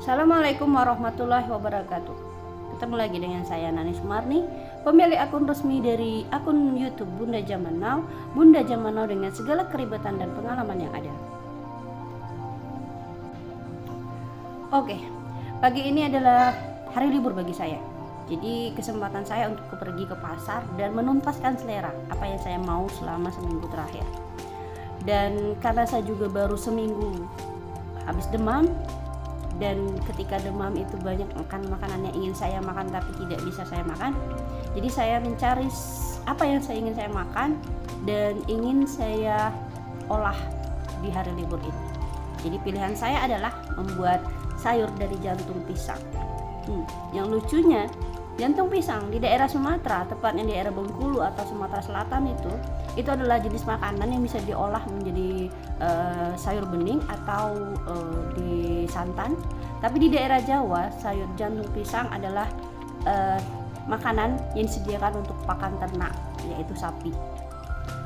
Assalamualaikum warahmatullahi wabarakatuh. Ketemu lagi dengan saya Nani Sumarni, pemilik akun resmi dari akun YouTube Bunda Zaman Now. Bunda Zaman Now dengan segala keribetan dan pengalaman yang ada. Oke, pagi ini adalah hari libur bagi saya. Jadi kesempatan saya untuk pergi ke pasar dan menuntaskan selera apa yang saya mau selama seminggu terakhir. Dan karena saya juga baru seminggu habis demam, dan ketika demam itu banyak makanan yang ingin saya makan tapi tidak bisa saya makan. Jadi saya mencari apa yang saya ingin saya makan dan ingin saya olah di hari libur ini. Jadi pilihan saya adalah membuat sayur dari jantung pisang. Yang lucunya, jantung pisang di daerah Sumatera, tepatnya di daerah Bengkulu atau Sumatera Selatan itu adalah jenis makanan yang bisa diolah menjadi sayur bening atau santan. Tapi di daerah Jawa, sayur jantung pisang adalah makanan yang disediakan untuk pakan ternak, yaitu sapi.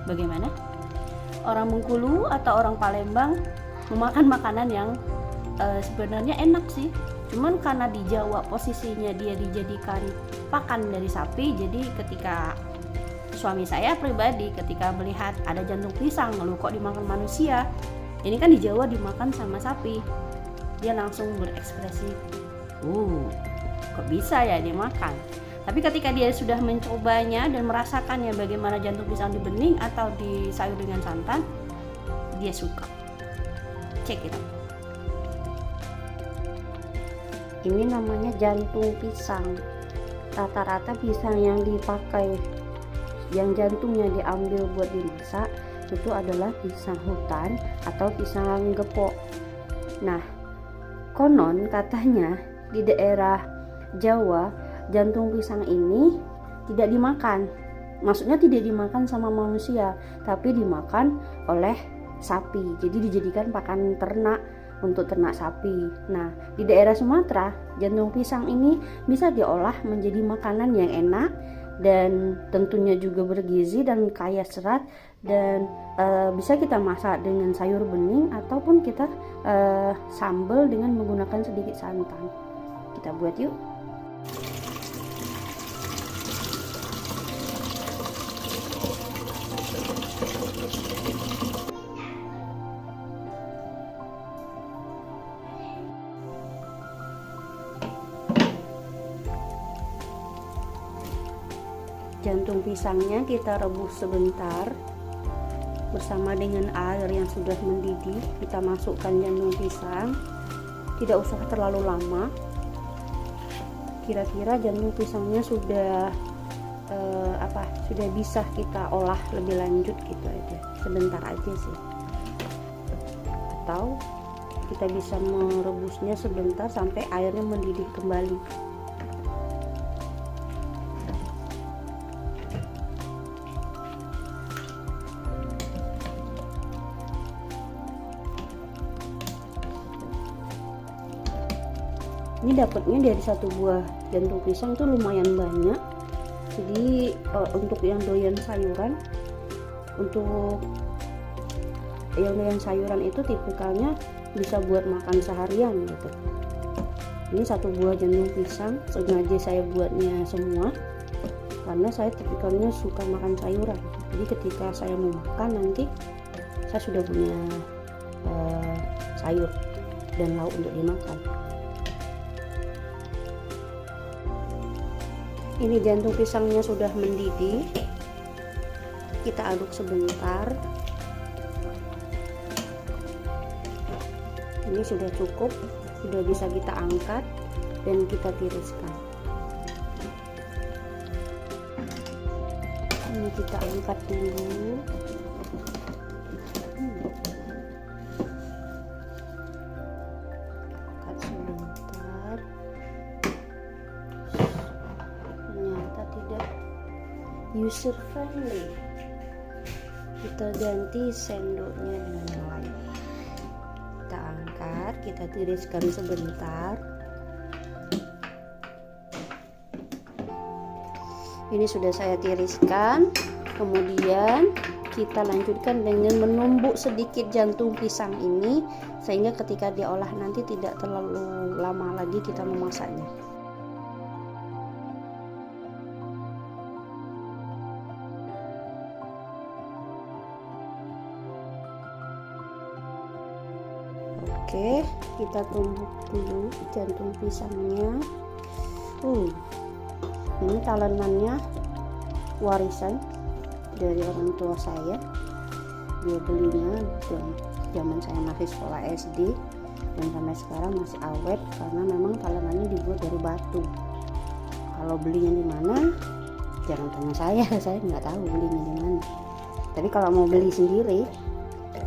Bagaimana? Orang Bengkulu atau orang Palembang memakan makanan yang sebenarnya enak sih. Cuman karena di Jawa posisinya dia dijadikan pakan dari sapi, jadi ketika suami saya pribadi ketika melihat ada jantung pisang lalu kok dimakan manusia, ini kan di Jawa dimakan sama sapi, dia langsung berekspresi, kok bisa ya dia makan. Tapi ketika dia sudah mencobanya dan merasakannya bagaimana jantung pisang di bening atau di sayur dengan santan, dia suka. Cek itu. Ini namanya jantung pisang. Rata-rata pisang yang dipakai, yang jantungnya diambil buat dimasak, itu adalah pisang hutan atau pisang gepok. Nah, konon katanya di daerah Jawa, jantung pisang ini tidak dimakan. Maksudnya tidak dimakan sama manusia, tapi dimakan oleh sapi. Jadi dijadikan pakan ternak untuk ternak sapi. Nah, di daerah Sumatera, jantung pisang ini bisa diolah menjadi makanan yang enak dan tentunya juga bergizi dan kaya serat, dan bisa kita masak dengan sayur bening ataupun kita sambal dengan menggunakan sedikit santan. Kita buat yuk. Jantung pisangnya kita rebus sebentar bersama dengan air yang sudah mendidih. Kita masukkan jantung pisang, tidak usah terlalu lama. Kira-kira jantung pisangnya sudah sudah bisa kita olah lebih lanjut gitu aja, sebentar aja sih. Atau kita bisa merebusnya sebentar sampai airnya mendidih kembali. Ini dapatnya dari satu buah jantung pisang tuh lumayan banyak. Jadi untuk yang doyan sayuran, itu tipikalnya bisa buat makan seharian gitu. Ini satu buah jantung pisang, sengaja saya buatnya semua karena saya tipikalnya suka makan sayuran. Jadi ketika saya mau makan nanti saya sudah punya sayur dan lauk untuk dimakan. Ini jantung pisangnya sudah mendidih, kita aduk sebentar. Ini sudah cukup, sudah bisa kita angkat dan kita tiriskan. Ini kita angkat dulu. Angkat sebentar. Ternyata tidak user friendly. Kita ganti sendoknya dengan yang lain. Kita angkat, kita tiriskan sebentar. Ini sudah saya tiriskan. Kemudian kita lanjutkan dengan menumbuk sedikit jantung pisang ini, sehingga ketika diolah nanti tidak terlalu lama lagi kita memasaknya. Oke, kita tumbuk dulu jantung pisangnya. Ini talenannya warisan dari orang tua saya. Dia belinya zaman saya masih sekolah SD, dan sampai sekarang masih awet karena memang talenannya dibuat dari batu. Kalau belinya di mana, jangan tanya saya nggak tahu belinya di mana. Tapi kalau mau beli sendiri,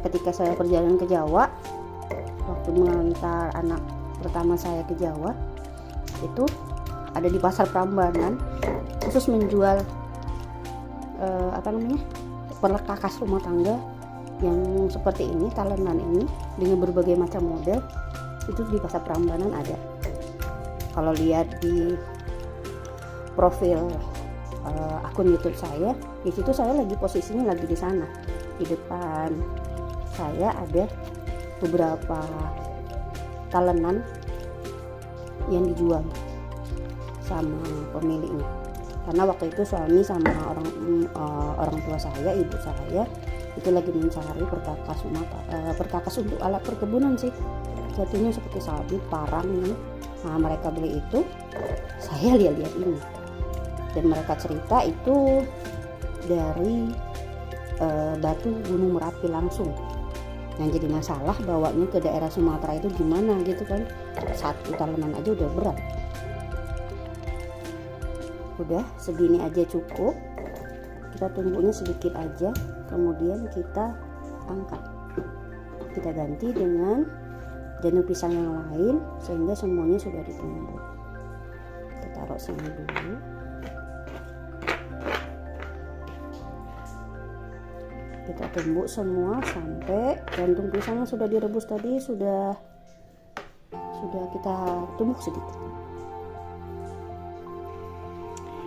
ketika saya perjalanan ke Jawa, waktu mengantar anak pertama saya ke Jawa, itu ada di pasar Prambanan khusus menjual perkakas rumah tangga yang seperti ini, talenan ini dengan berbagai macam model. Itu di pasar Prambanan ada. Kalau lihat di profil akun YouTube saya, di situ saya lagi posisinya lagi di sana. Di depan saya ada beberapa talenan yang dijual sama pemiliknya, karena waktu itu suami sama orang tua saya, ibu saya itu lagi mencari perkakas untuk alat perkebunan sih, jatuhnya seperti sabit, parang ini. Nah, mereka beli itu, saya lihat ini, dan mereka cerita itu dari batu Gunung Merapi langsung. Yang jadi masalah bawanya ke daerah Sumatera itu gimana gitu kan, satu talenan aja udah berat. Udah segini aja cukup, kita tumbuknya sedikit aja, kemudian kita angkat, kita ganti dengan jantung pisang yang lain sehingga semuanya sudah ditumbuk. Kita taruh sini dulu. Kita tumbuk semua sampai jantung pisang yang sudah direbus tadi sudah kita tumbuk sedikit.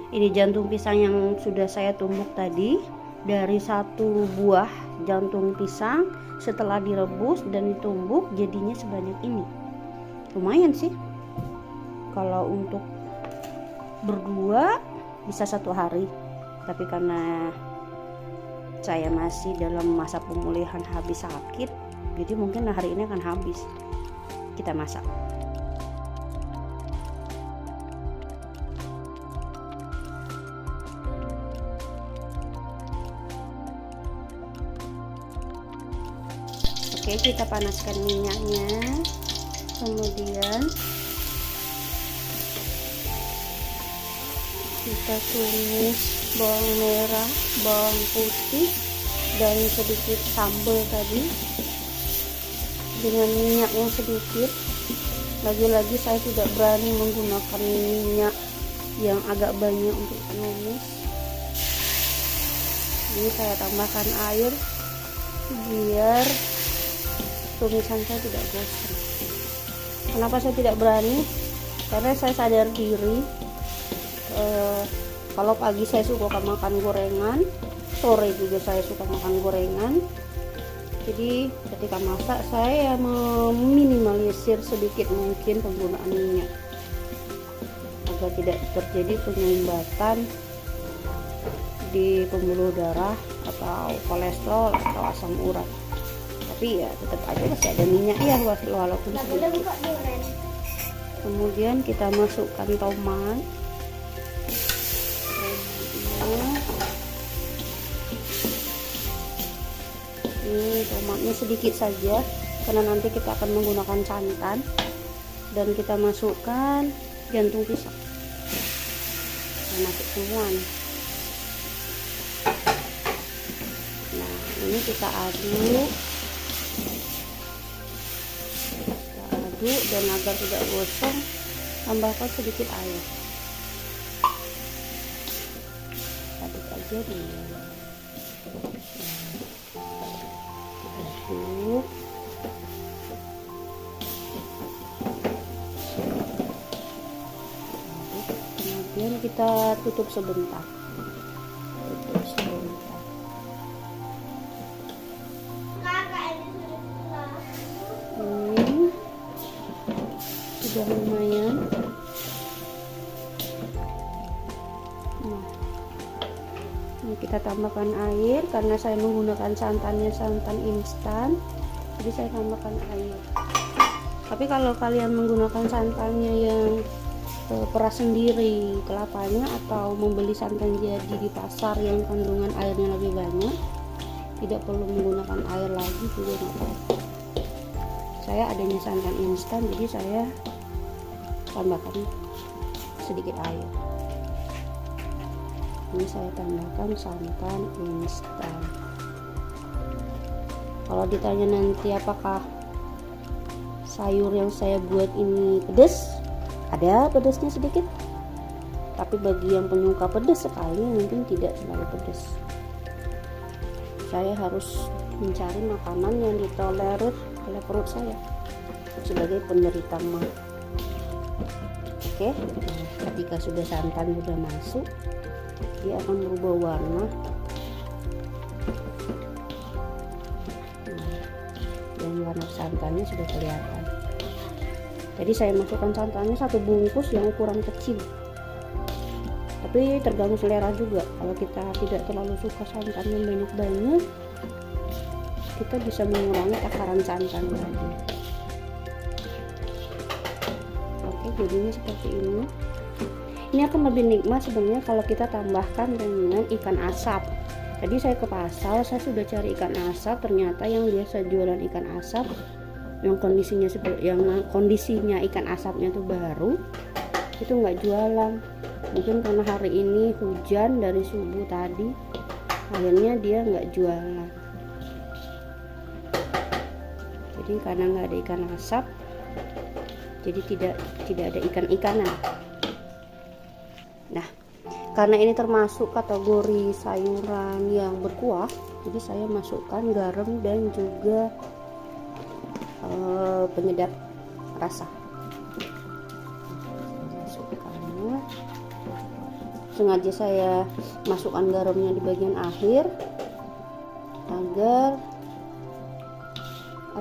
Ini jantung pisang yang sudah saya tumbuk tadi. Dari satu buah jantung pisang setelah direbus dan ditumbuk jadinya sebanyak ini. Lumayan sih. Kalau untuk berdua bisa 1 hari, tapi karena saya masih dalam masa pemulihan habis sakit, jadi mungkin hari ini akan habis. Kita masak. Oke, kita panaskan minyaknya, kemudian kita tumis bawang merah, bawang putih, dan sedikit sambal tadi dengan minyak yang sedikit. Lagi-lagi saya tidak berani menggunakan minyak yang agak banyak untuk menumis. Ini saya tambahkan air biar tumisan saya tidak gosong. Kenapa saya tidak berani? Karena saya sadar diri, kalau pagi saya suka makan gorengan, sore juga saya suka makan gorengan. Jadi ketika masak saya meminimalisir sedikit mungkin penggunaan minyak agar tidak terjadi penyumbatan di pembuluh darah atau kolesterol atau asam urat. Tapi ya tetap aja masih ada minyak ya walaupun sedikit. Kemudian kita masukkan tomat. Ini tomatnya sedikit saja karena nanti kita akan menggunakan santan, dan kita masukkan jantung pisang. Masuk semua nih. Nah, ini kita aduk. Dan agar tidak gosong, tambahkan sedikit air. Aduk aja dulu. Aduk. Kemudian kita tutup sebentar. Nah, ini kita tambahkan air karena saya menggunakan santannya santan instan, jadi saya tambahkan air. Tapi kalau kalian menggunakan santannya yang peras sendiri kelapanya atau membeli santan jadi di pasar yang kandungan airnya lebih banyak, tidak perlu menggunakan air lagi juga nggak apa-apa. Saya adanya santan instan, jadi saya tambahkan sedikit air. Ini saya tambahkan santan instan. Kalau ditanya nanti apakah sayur yang saya buat ini pedas, ada pedasnya sedikit, tapi bagi yang penyuka pedas sekali mungkin tidak terlalu pedas. Saya harus mencari makanan yang ditolerir oleh perut saya sebagai penderita mah. Oke, ketika sudah santan sudah masuk, dia akan berubah warna. Dan warna santannya sudah kelihatan. Jadi saya masukkan santannya 1 bungkus yang ukuran kecil, tapi tergantung selera juga. Kalau kita tidak terlalu suka santannya banyak-banyak, kita bisa mengurangi takaran santan tadi. Oke, jadinya seperti ini. Ini akan lebih nikmat sebenarnya kalau kita tambahkan dengan ikan asap. Tadi saya ke pasar, saya sudah cari ikan asap, ternyata yang biasa jualan ikan asap yang kondisinya ikan asapnya itu baru, itu nggak jualan. Mungkin karena hari ini hujan dari subuh tadi, akhirnya dia nggak jualan. Jadi karena nggak ada ikan asap, jadi tidak ada ikan-ikanan. Nah, karena ini termasuk kategori sayuran yang berkuah, jadi saya masukkan garam dan juga penyedap rasa. Masukkannya. Sengaja saya masukkan garamnya di bagian akhir agar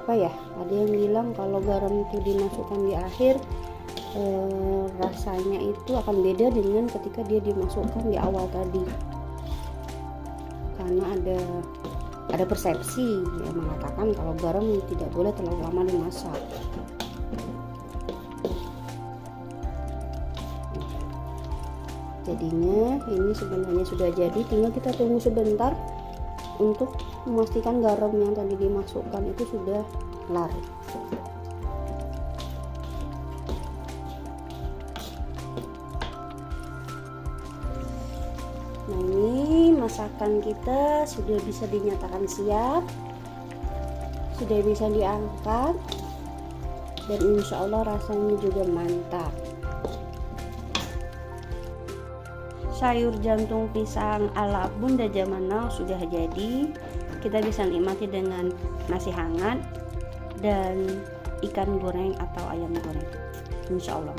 ada yang bilang kalau garam itu dimasukkan di akhir rasanya itu akan beda dengan ketika dia dimasukkan di awal tadi, karena ada persepsi yang mengatakan kalau garam tidak boleh terlalu lama dimasak. Jadinya ini sebenarnya sudah jadi, tinggal kita tunggu sebentar untuk memastikan garam yang tadi dimasukkan itu sudah larut. Nah, ini masakan kita sudah bisa dinyatakan siap, sudah bisa diangkat, dan insya Allah rasanya juga mantap. Sayur jantung pisang ala Bunda Zaman Now sudah jadi. Kita bisa nikmati dengan nasi hangat dan ikan goreng atau ayam goreng, insya Allah.